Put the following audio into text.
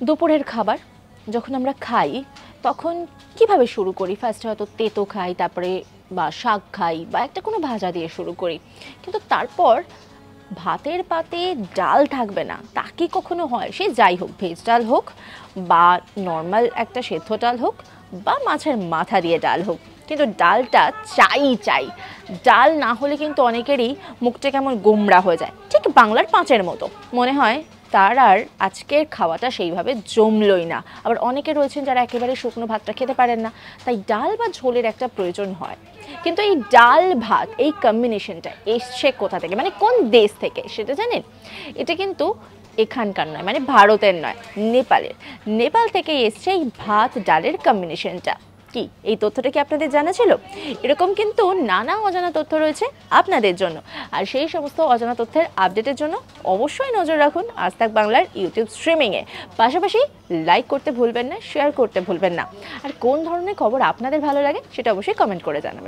দুপুরের খাবার যখন আমরা খাই তখন কিভাবে শুরু করি? ফার্স্টে হয়তো তেতো খাই, তারপরে বা শাক খাই, বা একটা কোনো ভাজা দিয়ে শুরু করি, কিন্তু তারপর ভাতের পাতে ডাল থাকবে না তা কি কখনো হয়? সে যাই হোক, ভেজ ডাল হোক বা নর্মাল একটা সেদ্ধ ডাল হোক বা মাছের মাথা দিয়ে ডাল হোক, কিন্তু ডালটা চাই চাই। ডাল না হলে কিন্তু অনেকেরই মুখটা কেমন গোমড়া হয়ে যায়, ঠিক বাংলার পাঁচের মতো মনে হয়। তার আর আজকের খাওয়াটা সেইভাবে জমলই না। আবার অনেকে রয়েছেন যারা একেবারে শুকনো ভাতটা খেতে পারেন না, তাই ডাল বা ঝোলের একটা প্রয়োজন হয়। কিন্তু এই ডাল ভাত, এই কম্বিনেশনটা এসছে কোথা থেকে, মানে কোন দেশ থেকে সেটা জানেন? এটা কিন্তু এখানকার নয়, মানে ভারতের নয়, নেপালের। নেপাল থেকে এসছে এই ভাত ডালের কম্বিনেশনটা। কি এই তথ্যটা কি আপনাদের জানা ছিল? এরকম কিন্তু নানা অজানা তথ্য রয়েছে আপনাদের জন্য। আর সেই সমস্ত অজানা তথ্যের আপডেটের জন্য অবশ্যই নজর রাখুন আজ তাক বাংলার ইউটিউব স্ট্রিমিংয়ে। পাশাপাশি লাইক করতে ভুলবেন না, শেয়ার করতে ভুলবেন না। আর কোন ধরনের খবর আপনাদের ভালো লাগে সেটা অবশ্যই কমেন্ট করে জানাবেন।